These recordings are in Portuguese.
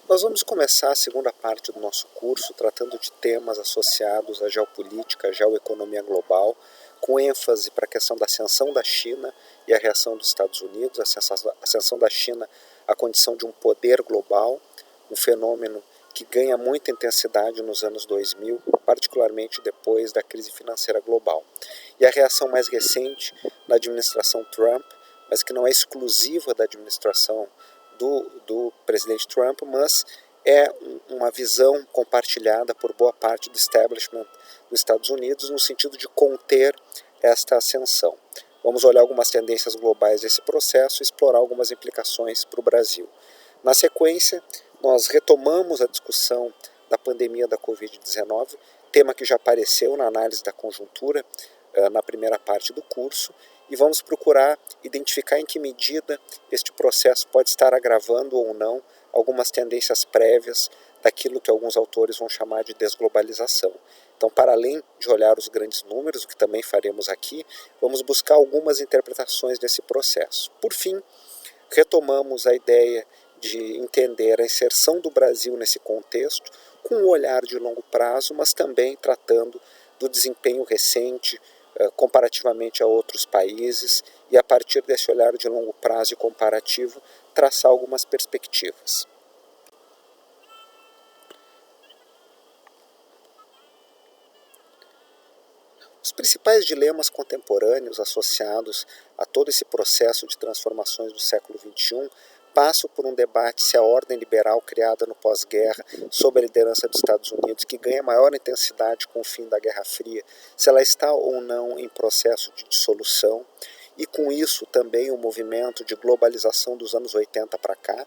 Nós vamos começar a segunda parte do nosso curso tratando de temas associados à geopolítica, à geoeconomia global, com ênfase para a questão da ascensão da China e a reação dos Estados Unidos, a ascensão da China à condição de um poder global, um fenômeno que ganha muita intensidade nos anos 2000, particularmente depois da crise financeira global. E a reação mais recente na administração Trump, mas que não é exclusiva da administração do presidente Trump, mas é uma visão compartilhada por boa parte do establishment dos Estados Unidos no sentido de conter esta ascensão. Vamos olhar algumas tendências globais desse processo e explorar algumas implicações para o Brasil. Na sequência, nós retomamos a discussão da pandemia da Covid-19, tema que já apareceu na análise da conjuntura na primeira parte do curso, e vamos procurar identificar em que medida este processo pode estar agravando ou não algumas tendências prévias daquilo que alguns autores vão chamar de desglobalização. Então, para além de olhar os grandes números, o que também faremos aqui, vamos buscar algumas interpretações desse processo. Por fim, retomamos a ideia de entender a inserção do Brasil nesse contexto com um olhar de longo prazo, mas também tratando do desempenho recente comparativamente a outros países e, a partir desse olhar de longo prazo e comparativo, traçar algumas perspectivas. Os principais dilemas contemporâneos associados a todo esse processo de transformações do século XXI passam por um debate se a ordem liberal criada no pós-guerra, sob a liderança dos Estados Unidos, que ganha maior intensidade com o fim da Guerra Fria, se ela está ou não em processo de dissolução, e com isso também o movimento de globalização dos anos 80 para cá,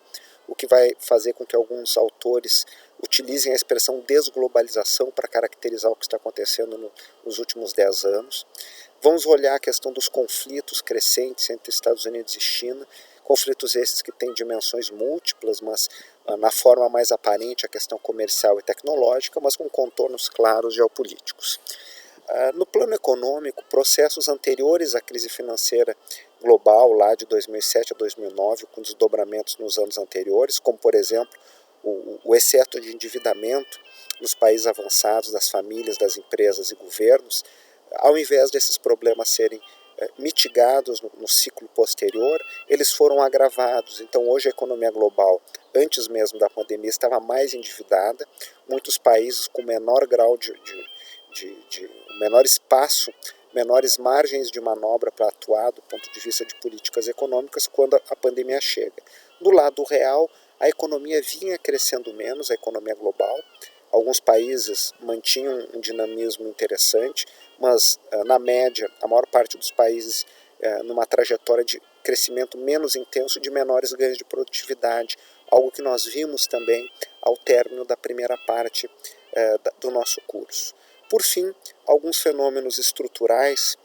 o que vai fazer com que alguns autores utilizem a expressão desglobalização para caracterizar o que está acontecendo nos últimos 10 anos. Vamos olhar a questão dos conflitos crescentes entre Estados Unidos e China, conflitos esses que têm dimensões múltiplas, mas na forma mais aparente a questão comercial e tecnológica, mas com contornos claros geopolíticos. No plano econômico, processos anteriores à crise financeira global, lá de 2007 a 2009, com desdobramentos nos anos anteriores, como, por exemplo, o excesso de endividamento nos países avançados, das famílias, das empresas e governos, ao invés desses problemas serem mitigados no ciclo posterior, eles foram agravados. Então, hoje a economia global, antes mesmo da pandemia, estava mais endividada, muitos países com menor grau menor espaço, menores margens de manobra para atuar do ponto de vista de políticas econômicas quando a pandemia chega. Do lado real, a economia vinha crescendo menos, a economia global. Alguns países mantinham um dinamismo interessante, mas na média, a maior parte dos países numa trajetória de crescimento menos intenso, de menores ganhos de produtividade, algo que nós vimos também ao término da primeira parte do nosso curso. Por fim, alguns fenômenos estruturais,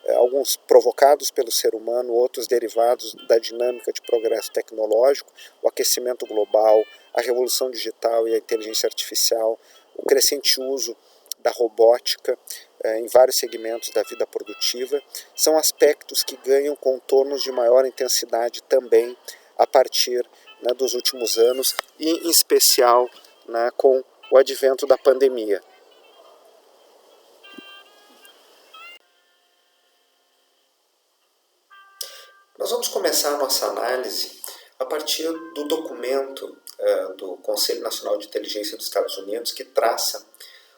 alguns provocados pelo ser humano, outros derivados da dinâmica de progresso tecnológico, o aquecimento global, a revolução digital e a inteligência artificial, o crescente uso da robótica em vários segmentos da vida produtiva, são aspectos que ganham contornos de maior intensidade também a partir dos últimos anos e, em especial, com o advento da pandemia. Nós vamos começar a nossa análise a partir do documento do Conselho Nacional de Inteligência dos Estados Unidos, que traça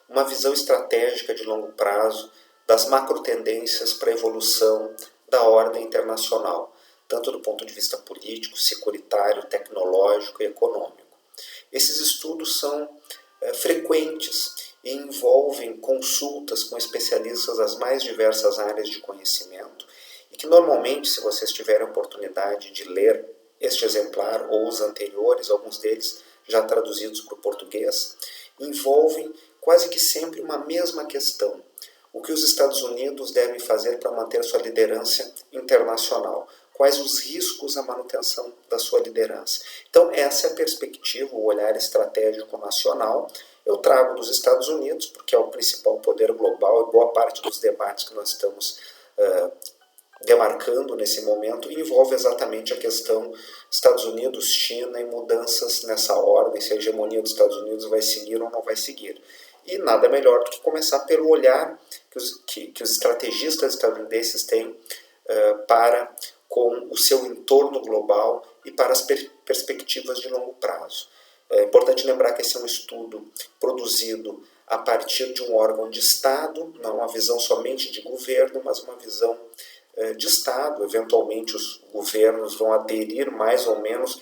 uma visão estratégica de longo prazo das macrotendências para a evolução da ordem internacional, tanto do ponto de vista político, securitário, tecnológico e econômico. Esses estudos são frequentes e envolvem consultas com especialistas das mais diversas áreas de conhecimento, e que normalmente, se vocês tiverem a oportunidade de ler este exemplar ou os anteriores, alguns deles já traduzidos para o português, envolvem quase que sempre uma mesma questão: o que os Estados Unidos devem fazer para manter sua liderança internacional, quais os riscos à manutenção da sua liderança. Então, essa é a perspectiva, o olhar estratégico nacional. Eu trago dos Estados Unidos, porque é o principal poder global e boa parte dos debates que nós estamos demarcando nesse momento envolve exatamente a questão Estados Unidos, China e mudanças nessa ordem, se a hegemonia dos Estados Unidos vai seguir ou não vai seguir. E nada melhor do que começar pelo olhar que os estrategistas estadunidenses têm para com o seu entorno global e para as perspectivas de longo prazo. É importante lembrar que esse é um estudo produzido a partir de um órgão de Estado, não uma visão somente de governo, mas uma visão de Estado. Eventualmente os governos vão aderir mais ou menos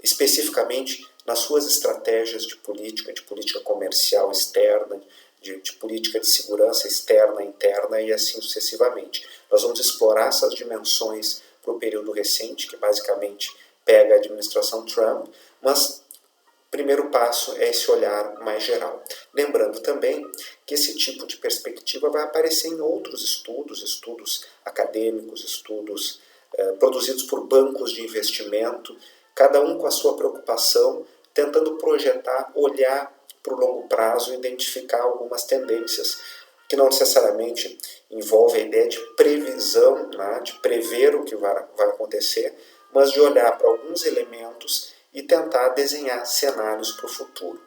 especificamente nas suas estratégias de política comercial externa, de política de segurança externa, interna e assim sucessivamente. Nós vamos explorar essas dimensões para o período recente, que basicamente pega a administração Trump, mas o primeiro passo é esse olhar mais geral. Lembrando também que esse tipo de perspectiva vai aparecer em outros estudos acadêmicos, estudos produzidos por bancos de investimento, cada um com a sua preocupação, tentando projetar, olhar para o longo prazo e identificar algumas tendências que não necessariamente envolve a ideia de previsão, né, de prever o que vai acontecer, mas de olhar para alguns elementos e tentar desenhar cenários para o futuro.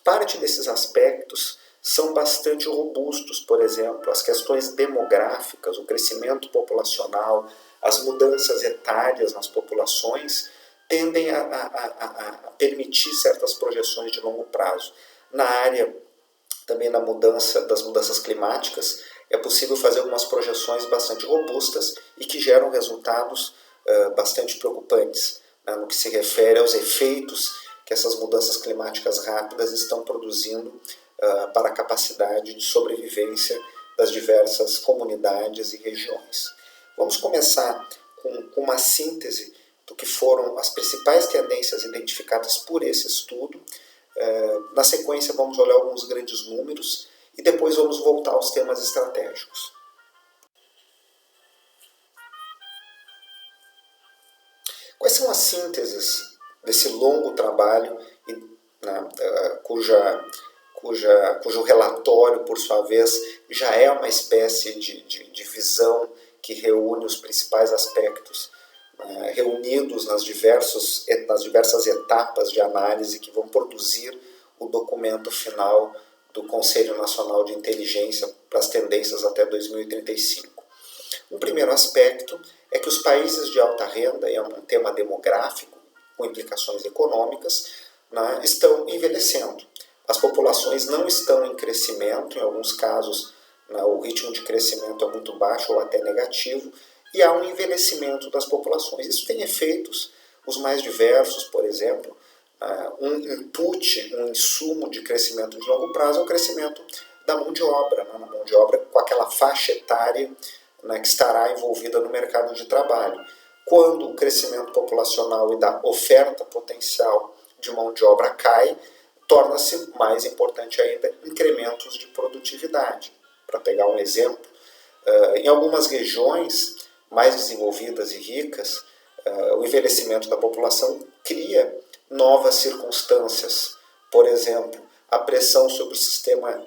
Parte desses aspectos são bastante robustos, por exemplo, as questões demográficas, o crescimento populacional, as mudanças etárias nas populações tendem a permitir certas projeções de longo prazo. Na área também das mudanças climáticas, é possível fazer algumas projeções bastante robustas e que geram resultados bastante preocupantes, né, no que se refere aos efeitos que essas mudanças climáticas rápidas estão produzindo para a capacidade de sobrevivência das diversas comunidades e regiões. Vamos começar com uma síntese do que foram as principais tendências identificadas por esse estudo. Na sequência vamos olhar alguns grandes números e depois vamos voltar aos temas estratégicos. Quais são as sínteses desse longo trabalho, né, cujo relatório, por sua vez, já é uma espécie de visão que reúne os principais aspectos reunidos nas diversas etapas de análise que vão produzir o documento final do Conselho Nacional de Inteligência para as tendências até 2035. Um primeiro aspecto é que os países de alta renda, e é um tema demográfico com implicações econômicas, né, estão envelhecendo. As populações não estão em crescimento, em alguns casos o ritmo de crescimento é muito baixo ou até negativo, e há um envelhecimento das populações. Isso tem efeitos os mais diversos, por exemplo, um input, um insumo de crescimento de longo prazo é o crescimento da mão de obra, né? Na mão de obra com aquela faixa etária, né, que estará envolvida no mercado de trabalho. Quando o crescimento populacional e da oferta potencial de mão de obra cai, torna-se mais importante ainda incrementos de produtividade. Para pegar um exemplo, em algumas regiões mais desenvolvidas e ricas, o envelhecimento da população cria novas circunstâncias. Por exemplo, a pressão sobre o sistema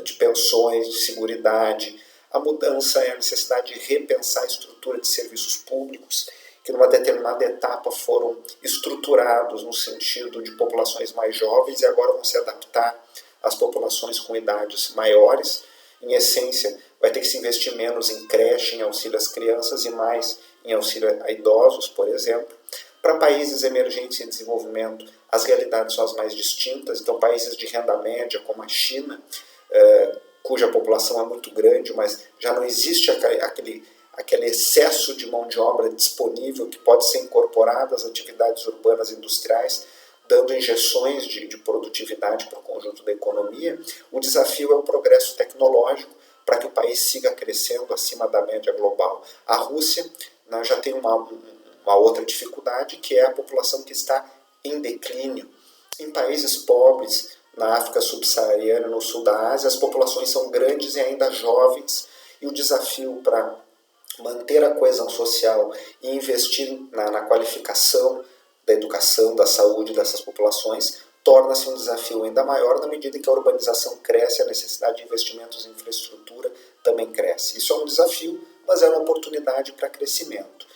de pensões, de seguridade, a mudança e a necessidade de repensar a estrutura de serviços públicos, que numa determinada etapa foram estruturados no sentido de populações mais jovens e agora vão se adaptar às populações com idades maiores. Em essência, vai ter que se investir menos em creche, em auxílio às crianças e mais em auxílio a idosos, por exemplo. Para países emergentes em desenvolvimento, as realidades são as mais distintas. Então, países de renda média, como a China, cuja população é muito grande, mas já não existe aquele excesso de mão de obra disponível que pode ser incorporada às atividades urbanas e industriais, dando injeções de produtividade para o conjunto da economia. O desafio é o progresso tecnológico para que o país siga crescendo acima da média global. A Rússia, né, já tem uma outra dificuldade, que é a população que está em declínio. Em países pobres, na África subsaariana, no sul da Ásia, as populações são grandes e ainda jovens, e o desafio para manter a coesão social e investir na qualificação da educação, da saúde dessas populações, torna-se um desafio ainda maior na medida em que a urbanização cresce, a necessidade de investimentos em infraestrutura também cresce. Isso é um desafio, mas é uma oportunidade para crescimento.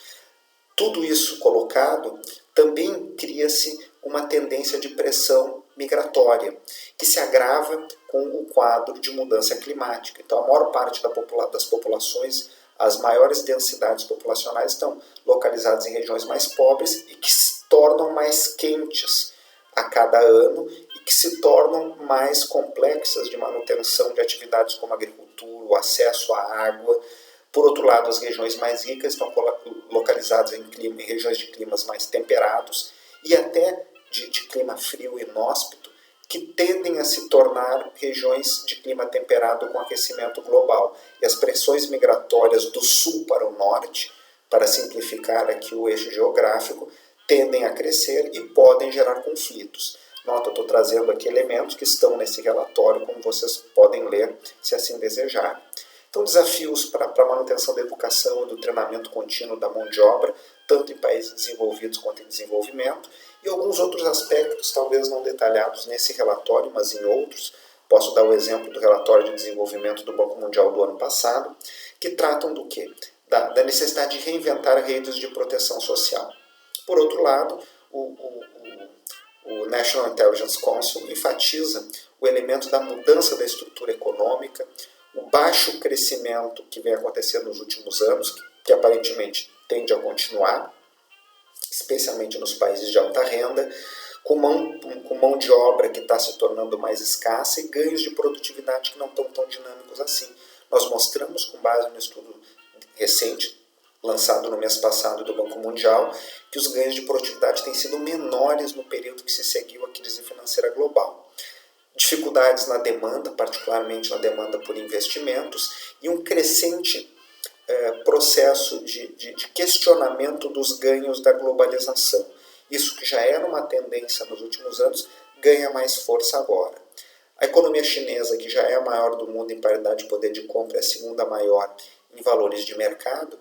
Tudo isso colocado, também cria-se uma tendência de pressão migratória, que se agrava com o quadro de mudança climática. Então, a maior parte das populações, as maiores densidades populacionais estão localizadas em regiões mais pobres e que se tornam mais quentes a cada ano e que se tornam mais complexas de manutenção de atividades como a agricultura, o acesso à água. Por outro lado, as regiões mais ricas estão localizadas em regiões de climas mais temperados e até de clima frio e inóspito, que tendem a se tornar regiões de clima temperado com aquecimento global. E as pressões migratórias do sul para o norte, para simplificar aqui o eixo geográfico, tendem a crescer e podem gerar conflitos. Nota, eu estou trazendo aqui elementos que estão nesse relatório, como vocês podem ler, se assim desejarem. Então, desafios para a manutenção da educação e do treinamento contínuo da mão de obra, tanto em países desenvolvidos quanto em desenvolvimento, e alguns outros aspectos, talvez não detalhados nesse relatório, mas em outros. Posso dar o exemplo do relatório de desenvolvimento do Banco Mundial do ano passado, que tratam do quê? Da necessidade de reinventar redes de proteção social. Por outro lado, o National Intelligence Council enfatiza o elemento da mudança da estrutura econômica, o baixo crescimento que vem acontecendo nos últimos anos, que aparentemente tende a continuar, especialmente nos países de alta renda, com mão de obra que está se tornando mais escassa e ganhos de produtividade que não estão tão dinâmicos assim. Nós mostramos, com base no estudo recente, lançado no mês passado do Banco Mundial, que os ganhos de produtividade têm sido menores no período que se seguiu a crise financeira global. Dificuldades na demanda, particularmente na demanda por investimentos, e um crescente processo de questionamento dos ganhos da globalização. Isso que já era uma tendência nos últimos anos, ganha mais força agora. A economia chinesa, que já é a maior do mundo em paridade de poder de compra, é a segunda maior em valores de mercado,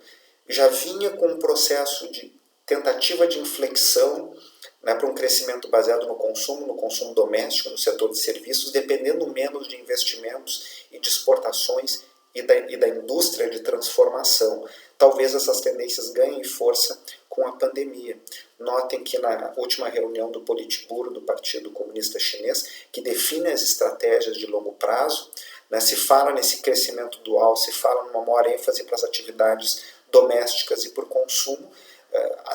já vinha com um processo de tentativa de inflexão, para um crescimento baseado no consumo doméstico, no setor de serviços, dependendo menos de investimentos e de exportações e da indústria de transformação. Talvez essas tendências ganhem força com a pandemia. Notem que na última reunião do Politburo, do Partido Comunista Chinês, que define as estratégias de longo prazo, se fala nesse crescimento dual, se fala numa maior ênfase para as atividades domésticas e por consumo.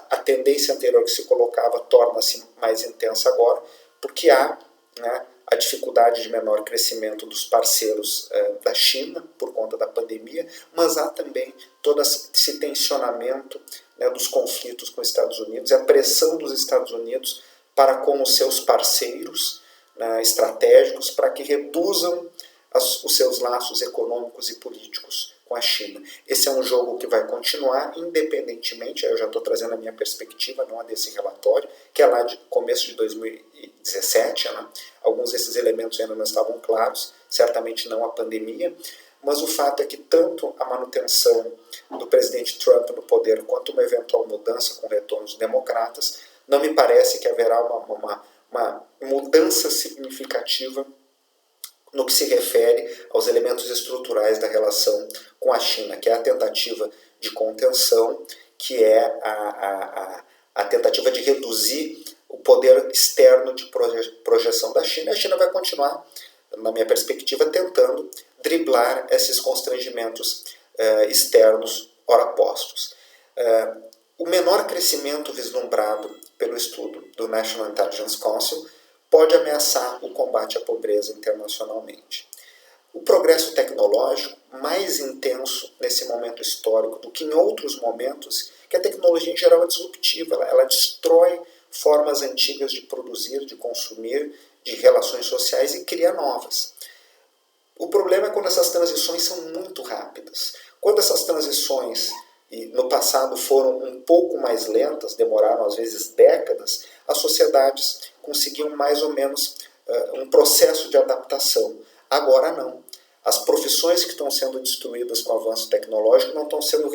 A tendência anterior que se colocava torna-se mais intensa agora, porque há a dificuldade de menor crescimento dos parceiros da China por conta da pandemia, mas há também todo esse tensionamento dos conflitos com os Estados Unidos e a pressão dos Estados Unidos para com os seus parceiros estratégicos para que reduzam os seus laços econômicos e políticos com a China. Esse é um jogo que vai continuar independentemente, eu já estou trazendo a minha perspectiva, não a desse relatório, que é lá de começo de 2017, alguns desses elementos ainda não estavam claros, certamente não a pandemia, mas o fato é que tanto a manutenção do presidente Trump no poder, quanto uma eventual mudança com retornos democratas, não me parece que haverá uma mudança significativa no que se refere aos elementos estruturais da relação com a China, que é a tentativa de contenção, que é a tentativa de reduzir o poder externo de projeção da China. A China vai continuar, na minha perspectiva, tentando driblar esses constrangimentos externos ora postos. O menor crescimento vislumbrado pelo estudo do National Intelligence Council pode ameaçar o combate à pobreza internacionalmente. O progresso tecnológico, mais intenso nesse momento histórico do que em outros momentos, que a tecnologia em geral é disruptiva, ela destrói formas antigas de produzir, de consumir, de relações sociais e cria novas. O problema é quando essas transições são muito rápidas. Quando essas transições no passado foram um pouco mais lentas, demoraram às vezes décadas, as sociedades conseguiam mais ou menos um processo de adaptação. Agora não. As profissões que estão sendo destruídas com o avanço tecnológico não estão sendo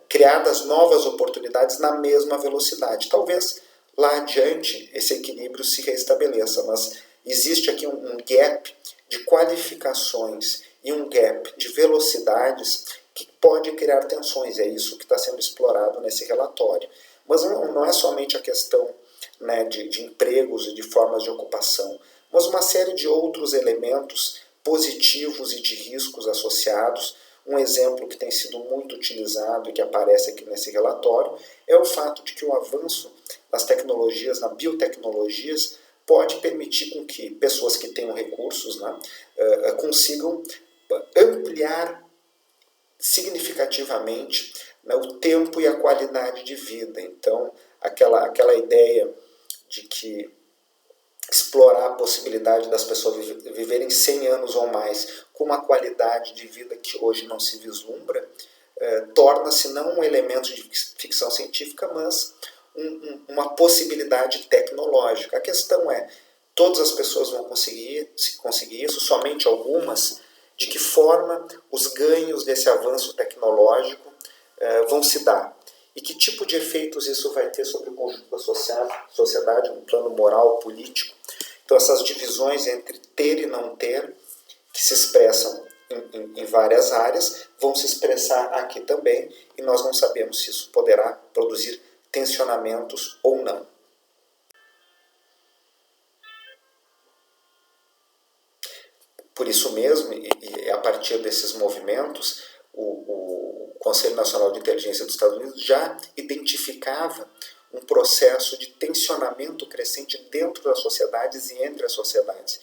criadas novas oportunidades na mesma velocidade. Talvez lá adiante esse equilíbrio se restabeleça, mas existe aqui um gap de qualificações e um gap de velocidades que pode criar tensões. É isso que está sendo explorado nesse relatório. Mas não é somente a questão, né, de empregos e de formas de ocupação, mas uma série de outros elementos positivos e de riscos associados. Um exemplo que tem sido muito utilizado e que aparece aqui nesse relatório é o fato de que o avanço nas tecnologias, nas biotecnologias, pode permitir com que pessoas que tenham recursos, né, consigam ampliar significativamente, né, o tempo e a qualidade de vida. Então, aquela ideia de que explorar a possibilidade das pessoas viverem 100 anos ou mais com uma qualidade de vida que hoje não se vislumbra, torna-se não um elemento de ficção científica, mas uma possibilidade tecnológica. A questão é, todas as pessoas vão conseguir isso, somente algumas? De que forma os ganhos desse avanço tecnológico vão se dar? E que tipo de efeitos isso vai ter sobre o conjunto da sociedade, no plano moral, político? Então, essas divisões entre ter e não ter, que se expressam em várias áreas, vão se expressar aqui também, e nós não sabemos se isso poderá produzir tensionamentos ou não. Por isso mesmo, e a partir desses movimentos, o Conselho Nacional de Inteligência dos Estados Unidos já identificava um processo de tensionamento crescente dentro das sociedades e entre as sociedades,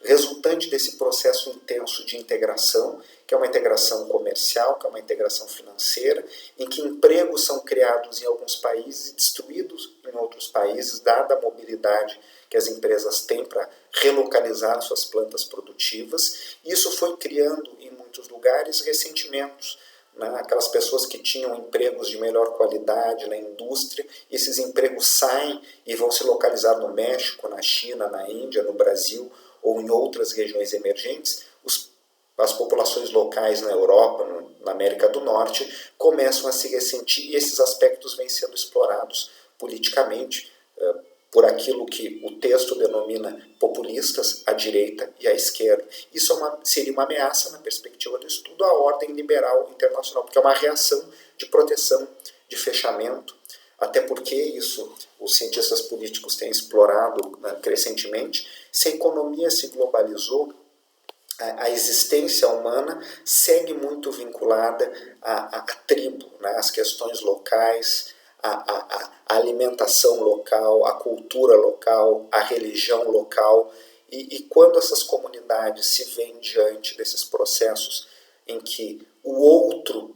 resultante desse processo intenso de integração, que é uma integração comercial, que é uma integração financeira, em que empregos são criados em alguns países e destruídos em outros países, dada a mobilidade que as empresas têm para relocalizar suas plantas produtivas. Isso foi criando em muitos lugares ressentimentos, né? Aquelas pessoas que tinham empregos de melhor qualidade na indústria, esses empregos saem e vão se localizar no México, na China, na Índia, no Brasil ou em outras regiões emergentes. As populações locais na Europa, na América do Norte, começam a se ressentir, e esses aspectos vêm sendo explorados politicamente por aquilo que o texto denomina populistas, a direita e a esquerda. Isso seria uma ameaça, na perspectiva do estudo, à ordem liberal internacional, porque é uma reação de proteção, de fechamento, até porque isso os cientistas políticos têm explorado crescentemente. Se a economia se globalizou, a existência humana segue muito vinculada à tribo, né? Às questões locais, à alimentação local, à cultura local, à religião local. E quando essas comunidades se veem diante desses processos em que o outro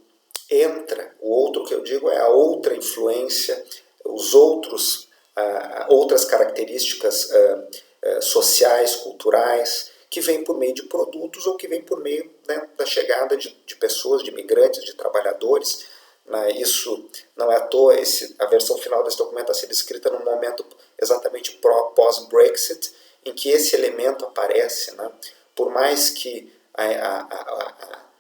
entra, o outro que eu digo é a outra influência, os outros, outras características sociais, culturais, que vem por meio de produtos ou que vem por meio, né, da chegada de pessoas, de imigrantes, de trabalhadores. Né? Isso não é à toa, a versão final desse documento está sendo escrita num momento exatamente pós-Brexit, em que esse elemento aparece. Né? Por mais que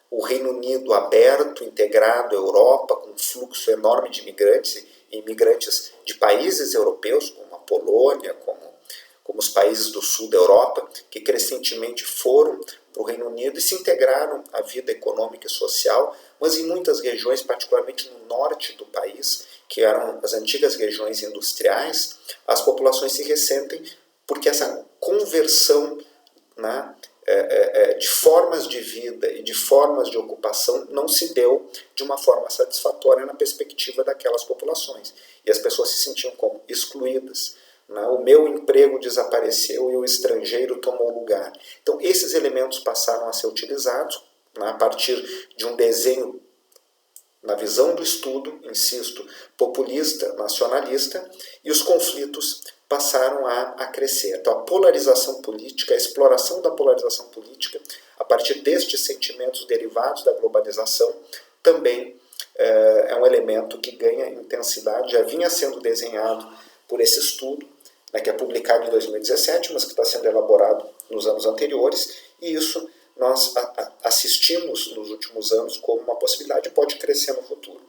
o Reino Unido aberto, integrado à Europa, com um fluxo enorme de imigrantes, e imigrantes de países europeus, como a Polônia, como os países do sul da Europa, que crescentemente foram para o Reino Unido e se integraram à vida econômica e social, mas em muitas regiões, particularmente no norte do país, que eram as antigas regiões industriais, as populações se ressentem porque essa conversão, né, de formas de vida e de formas de ocupação não se deu de uma forma satisfatória na perspectiva daquelas populações. E as pessoas se sentiam como excluídas. O meu emprego desapareceu e o estrangeiro tomou lugar. Então, esses elementos passaram a ser utilizados, né, a partir de um desenho, na visão do estudo, insisto, populista, nacionalista, e os conflitos passaram a crescer. Então, a polarização política, a exploração da polarização política, a partir destes sentimentos derivados da globalização, também é um elemento que ganha intensidade, já vinha sendo desenhado por esse estudo, né, que é publicado em 2017, mas que está sendo elaborado nos anos anteriores, e isso nós assistimos nos últimos anos como uma possibilidade e pode crescer no futuro.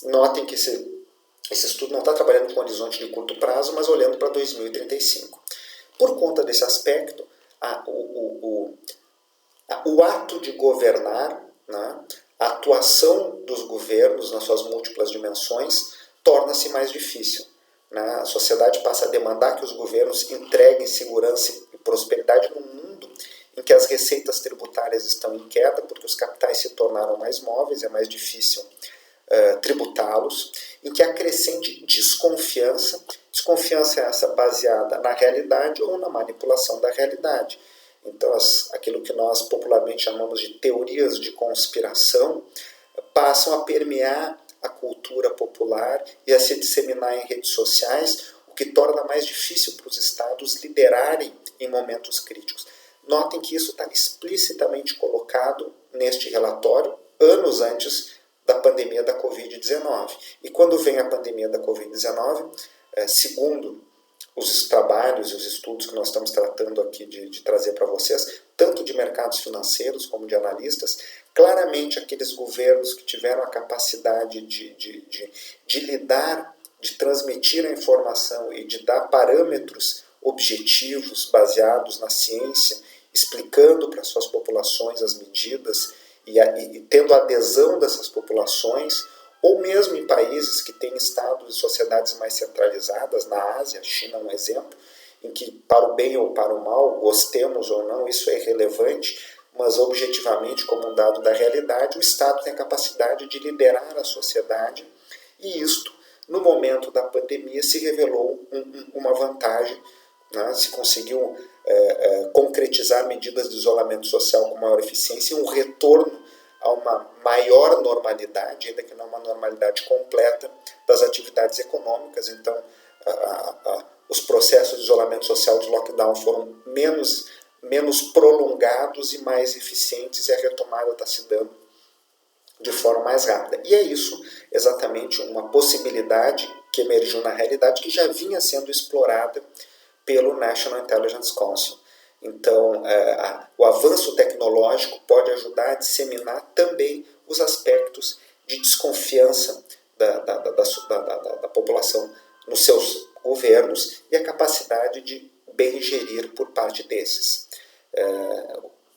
Notem que esse estudo não está trabalhando com horizonte de curto prazo, mas olhando para 2035. Por conta desse aspecto, o ato de governar, né, a atuação dos governos nas suas múltiplas dimensões torna-se mais difícil. Né? A sociedade passa a demandar que os governos entreguem segurança e prosperidade num mundo em que as receitas tributárias estão em queda, porque os capitais se tornaram mais móveis, é mais difícil tributá-los, em que há crescente desconfiança essa baseada na realidade ou na manipulação da realidade. Então, aquilo que nós popularmente chamamos de teorias de conspiração passam a permear a cultura popular e a se disseminar em redes sociais, o que torna mais difícil para os estados liderarem em momentos críticos. Notem que isso está explicitamente colocado neste relatório, anos antes da pandemia da Covid-19. E quando vem a pandemia da Covid-19, segundo os trabalhos e os estudos que nós estamos tratando aqui de trazer para vocês, tanto de mercados financeiros como de analistas, claramente aqueles governos que tiveram a capacidade de lidar, de transmitir a informação e de dar parâmetros objetivos baseados na ciência, explicando para suas populações as medidas e tendo a adesão dessas populações, ou mesmo em países que têm estados e sociedades mais centralizadas, na Ásia, a China é um exemplo, em que para o bem ou para o mal, gostemos ou não, isso é irrelevante, mas objetivamente, como um dado da realidade, o Estado tem a capacidade de liderar a sociedade, e isto, no momento da pandemia, se revelou uma vantagem, né? Se conseguiu concretizar medidas de isolamento social com maior eficiência e um retorno a uma maior normalidade, ainda que não uma normalidade completa, das atividades econômicas. Então, os processos de isolamento social de lockdown foram menos prolongados e mais eficientes, e a retomada está se dando de forma mais rápida. E é isso exatamente uma possibilidade que emergiu na realidade, que já vinha sendo explorada pelo National Intelligence Council. Então, o avanço tecnológico pode ajudar a disseminar também os aspectos de desconfiança da população nos seus governos e a capacidade de bem gerir por parte desses.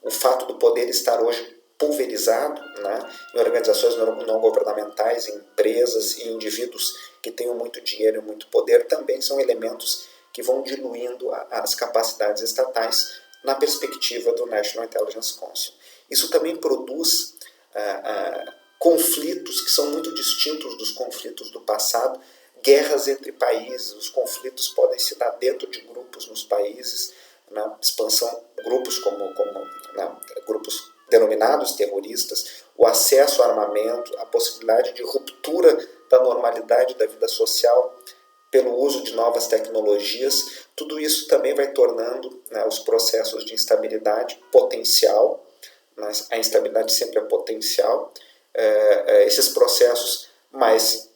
O fato do poder estar hoje pulverizado, né, em organizações não governamentais, em empresas e indivíduos que tenham muito dinheiro e muito poder, também são elementos que vão diluindo as capacidades estatais na perspectiva do National Intelligence Council. Isso também produz conflitos que são muito distintos dos conflitos do passado, guerras entre países. Os conflitos podem se dar dentro de grupos nos países, na expansão, grupos grupos denominados terroristas, o acesso ao armamento, a possibilidade de ruptura da normalidade da vida social pelo uso de novas tecnologias. Tudo isso também vai tornando, né, os processos de instabilidade potencial, mas a instabilidade sempre é potencial, esses processos mais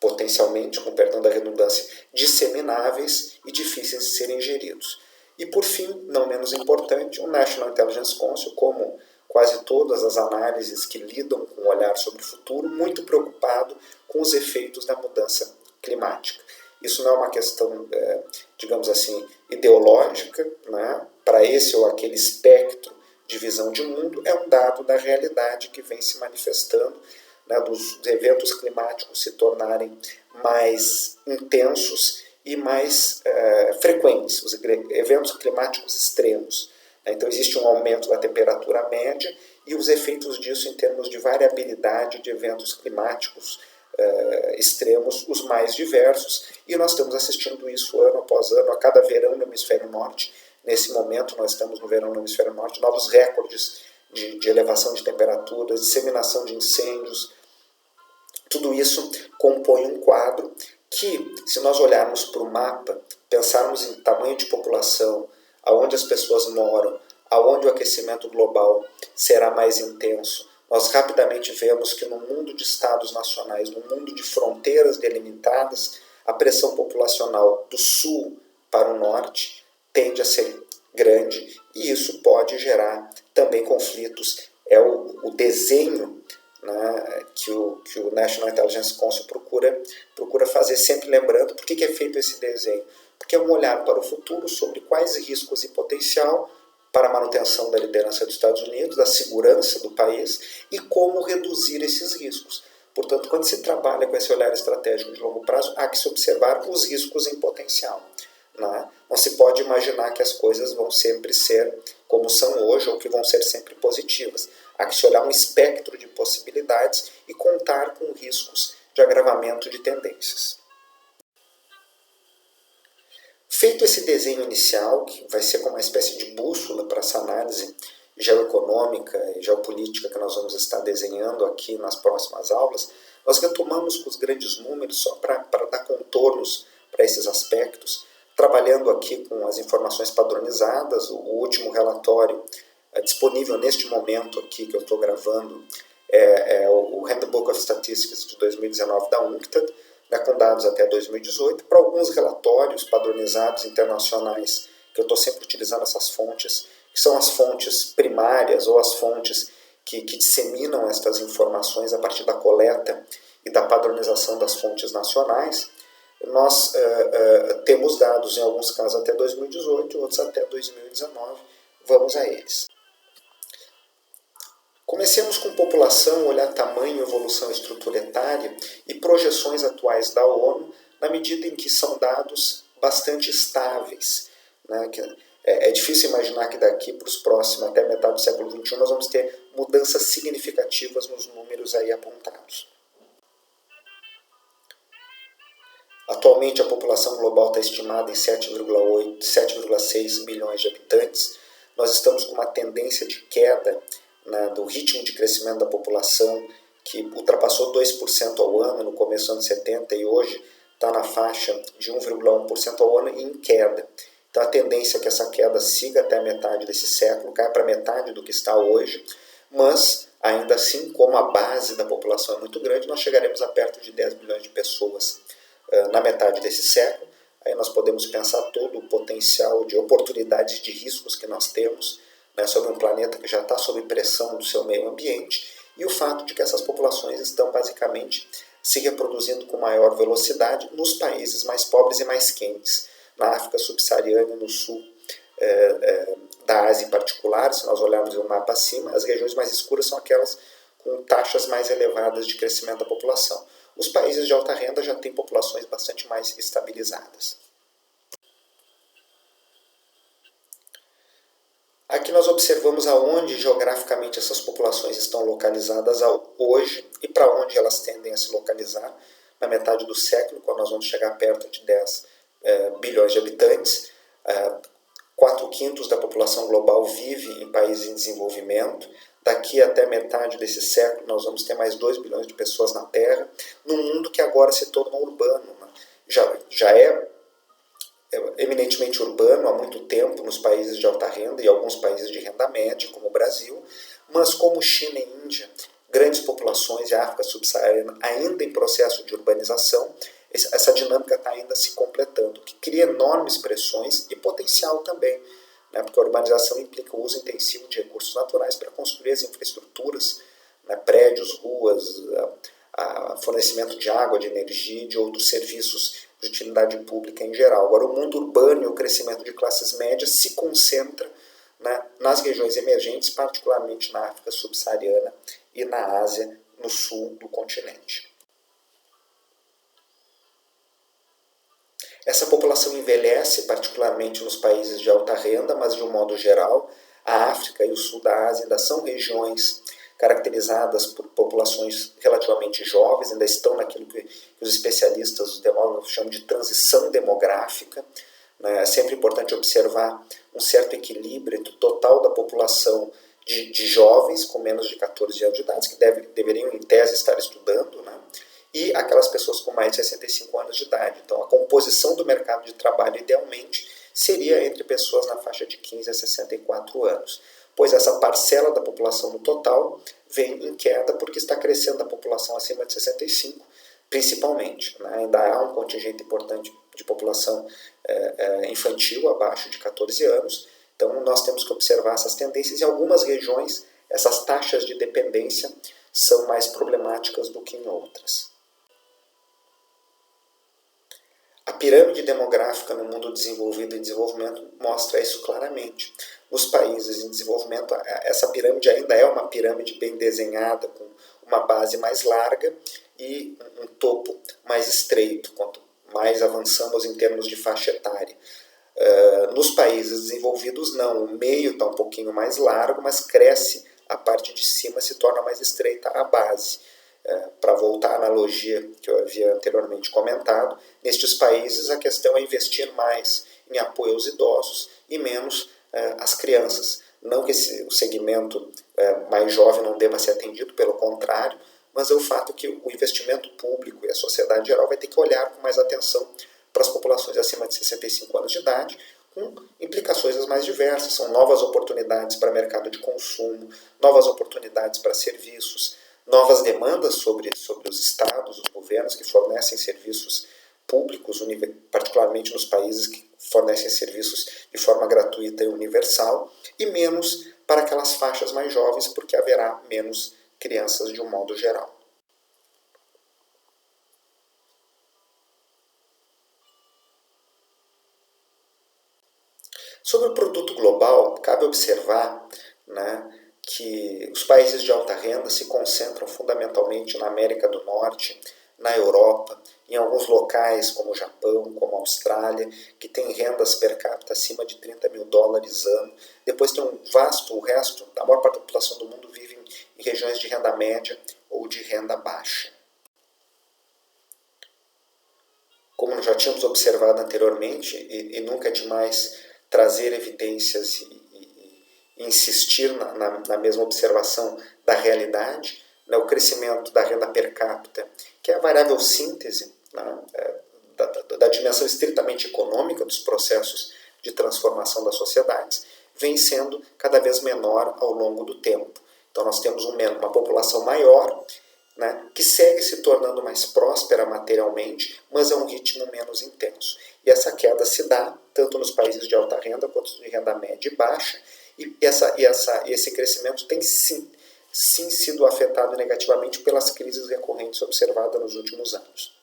potencialmente, com perdão da redundância, dissemináveis e difíceis de serem geridos. E por fim, não menos importante, o National Intelligence Council, como quase todas as análises que lidam com o olhar sobre o futuro, muito preocupado com os efeitos da mudança climática. Isso não é uma questão, digamos assim, ideológica, né, para esse ou aquele espectro de visão de mundo, é um dado da realidade que vem se manifestando, né, dos eventos climáticos se tornarem mais intensos e mais frequentes, os eventos climáticos extremos. Então existe um aumento da temperatura média e os efeitos disso em termos de variabilidade de eventos climáticos extremos, os mais diversos, e nós estamos assistindo isso ano após ano, a cada verão no hemisfério norte. Nesse momento nós estamos no verão no hemisfério norte, novos recordes de elevação de temperaturas, disseminação de incêndios. Tudo isso compõe um quadro que, se nós olharmos para o mapa, pensarmos em tamanho de população, aonde as pessoas moram, aonde o aquecimento global será mais intenso, nós rapidamente vemos que no mundo de estados nacionais, no mundo de fronteiras delimitadas, a pressão populacional do sul para o norte tende a ser grande, e isso pode gerar também conflitos. É o desenho, né, que o National Intelligence Council procura fazer, sempre lembrando por que é feito esse desenho. Porque é um olhar para o futuro sobre quais riscos e potencial para a manutenção da liderança dos Estados Unidos, da segurança do país e como reduzir esses riscos. Portanto, quando se trabalha com esse olhar estratégico de longo prazo, há que se observar os riscos em potencial. Não se pode imaginar que as coisas vão sempre ser como são hoje ou que vão ser sempre positivas. Há que se olhar um espectro de possibilidades e contar com riscos de agravamento de tendências. Feito esse desenho inicial, que vai ser como uma espécie de bússola para essa análise geoeconômica e geopolítica que nós vamos estar desenhando aqui nas próximas aulas, nós retomamos com os grandes números só para dar contornos para esses aspectos, trabalhando aqui com as informações padronizadas. O último relatório disponível neste momento aqui que eu estou gravando é o Handbook of Statistics de 2019 da UNCTAD, com dados até 2018, para alguns relatórios padronizados internacionais, que eu estou sempre utilizando essas fontes, que são as fontes primárias ou as fontes que disseminam estas informações a partir da coleta e da padronização das fontes nacionais. Nós temos dados, em alguns casos, até 2018, outros até 2019. Vamos a eles. Comecemos com população, olhar tamanho, evolução, estrutura etária e projeções atuais da ONU, na medida em que são dados bastante estáveis. É difícil imaginar que daqui para os próximos, até metade do século XXI, nós vamos ter mudanças significativas nos números aí apontados. Atualmente a população global está estimada em 7,6 bilhões de habitantes. Nós estamos com uma tendência de queda do ritmo de crescimento da população, que ultrapassou 2% ao ano no começo dos anos 70 e hoje está na faixa de 1,1% ao ano e em queda. Então a tendência é que essa queda siga até a metade desse século, caia para metade do que está hoje, mas ainda assim, como a base da população é muito grande, nós chegaremos a perto de 10 bilhões de pessoas na metade desse século. Aí nós podemos pensar todo o potencial de oportunidades de riscos que nós temos sobre um planeta que já está sob pressão do seu meio ambiente, e o fato de que essas populações estão basicamente se reproduzindo com maior velocidade nos países mais pobres e mais quentes, na África subsaariana e no sul da Ásia em particular. Se nós olharmos o mapa acima, as regiões mais escuras são aquelas com taxas mais elevadas de crescimento da população. Os países de alta renda já têm populações bastante mais estabilizadas. Aqui nós observamos aonde geograficamente essas populações estão localizadas hoje e para onde elas tendem a se localizar na metade do século, quando nós vamos chegar perto de 10 bilhões de habitantes. 4/5 da população global vive em países em desenvolvimento. Daqui até metade desse século nós vamos ter mais 2 bilhões de pessoas na Terra, num mundo que agora se tornou urbano. Já é eminentemente urbano há muito tempo nos países de alta renda e alguns países de renda média, como o Brasil, mas como China e Índia, grandes populações e a África subsaariana ainda em processo de urbanização, essa dinâmica está ainda se completando, o que cria enormes pressões e potencial também, porque a urbanização implica o uso intensivo de recursos naturais para construir as infraestruturas, prédios, ruas, fornecimento de água, de energia e de outros serviços de utilidade pública em geral. Agora, o mundo urbano e o crescimento de classes médias se concentra nas regiões emergentes, particularmente na África subsaariana e na Ásia, no sul do continente. Essa população envelhece, particularmente nos países de alta renda, mas de um modo geral, a África e o sul da Ásia ainda são regiões caracterizadas por populações relativamente jovens, ainda estão naquilo que os especialistas, os demógrafos, chamam de transição demográfica. É sempre importante observar um certo equilíbrio entre o total da população de jovens com menos de 14 anos de idade, que deveriam, em tese, estar estudando, e aquelas pessoas com mais de 65 anos de idade. Então, a composição do mercado de trabalho, idealmente, seria entre pessoas na faixa de 15 a 64 anos. Pois essa parcela da população no total vem em queda porque está crescendo a população acima de 65, principalmente. Ainda há um contingente importante de população infantil abaixo de 14 anos, então nós temos que observar essas tendências. Em algumas regiões, essas taxas de dependência são mais problemáticas do que em outras. A pirâmide demográfica no mundo desenvolvido e desenvolvimento mostra isso claramente. Nos países em desenvolvimento, essa pirâmide ainda é uma pirâmide bem desenhada, com uma base mais larga e um topo mais estreito, quanto mais avançamos em termos de faixa etária. Nos países desenvolvidos não, o meio está um pouquinho mais largo, mas cresce, a parte de cima se torna mais estreita a base. Para voltar à analogia que eu havia anteriormente comentado, nestes países a questão é investir mais em apoio aos idosos e menos às crianças. Não que o segmento mais jovem não deva ser atendido, pelo contrário, mas é o fato que o investimento público e a sociedade geral vai ter que olhar com mais atenção para as populações acima de 65 anos de idade, com implicações as mais diversas. São novas oportunidades para mercado de consumo, novas oportunidades para serviços, novas demandas sobre os estados, os governos que fornecem serviços públicos, particularmente nos países que fornecem serviços de forma gratuita e universal, e menos para aquelas faixas mais jovens, porque haverá menos crianças de um modo geral. Sobre o produto global, cabe observar, que os países de alta renda se concentram fundamentalmente na América do Norte, na Europa, em alguns locais como o Japão, como a Austrália, que tem rendas per capita acima de 30 mil dólares ano. Depois tem o resto, a maior parte da população do mundo vive em regiões de renda média ou de renda baixa. Como nós já tínhamos observado anteriormente, e nunca é demais trazer evidências e insistir na mesma observação da realidade, o crescimento da renda per capita, que é a variável síntese da dimensão estritamente econômica dos processos de transformação das sociedades, vem sendo cada vez menor ao longo do tempo. Então nós temos uma população maior, que segue se tornando mais próspera materialmente, mas a um ritmo menos intenso. E essa queda se dá tanto nos países de alta renda quanto de renda média e baixa, e esse crescimento tem sim sido afetado negativamente pelas crises recorrentes observadas nos últimos anos.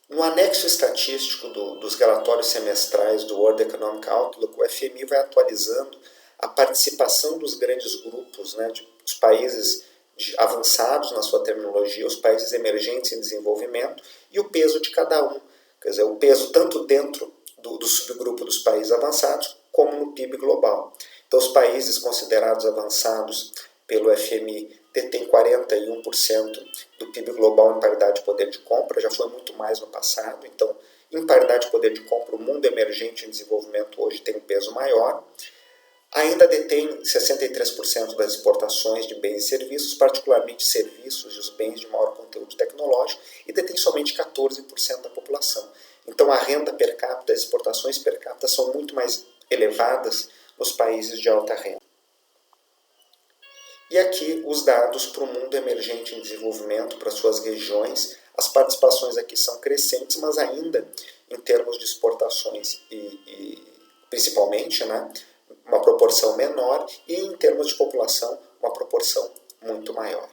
No anexo estatístico dos relatórios semestrais do World Economic Outlook, o FMI vai atualizando a participação dos grandes grupos, dos países avançados na sua terminologia, os países emergentes em desenvolvimento, e o peso de cada um. Quer dizer, o peso tanto dentro do subgrupo dos países avançados, como no PIB global. Então, os países considerados avançados pelo FMI detêm 41% do PIB global em paridade de poder de compra, já foi muito mais no passado. Então, em paridade de poder de compra, o mundo emergente em desenvolvimento hoje tem um peso maior. Ainda detém 63% das exportações de bens e serviços, particularmente serviços e os bens de maior conteúdo tecnológico, e detém somente 14% da população. Então a renda per capita, as exportações per capita são muito mais elevadas nos países de alta renda. E aqui os dados para o mundo emergente em desenvolvimento, para suas regiões, as participações aqui são crescentes, mas ainda em termos de exportações e principalmente, uma proporção menor, e em termos de população, uma proporção muito maior.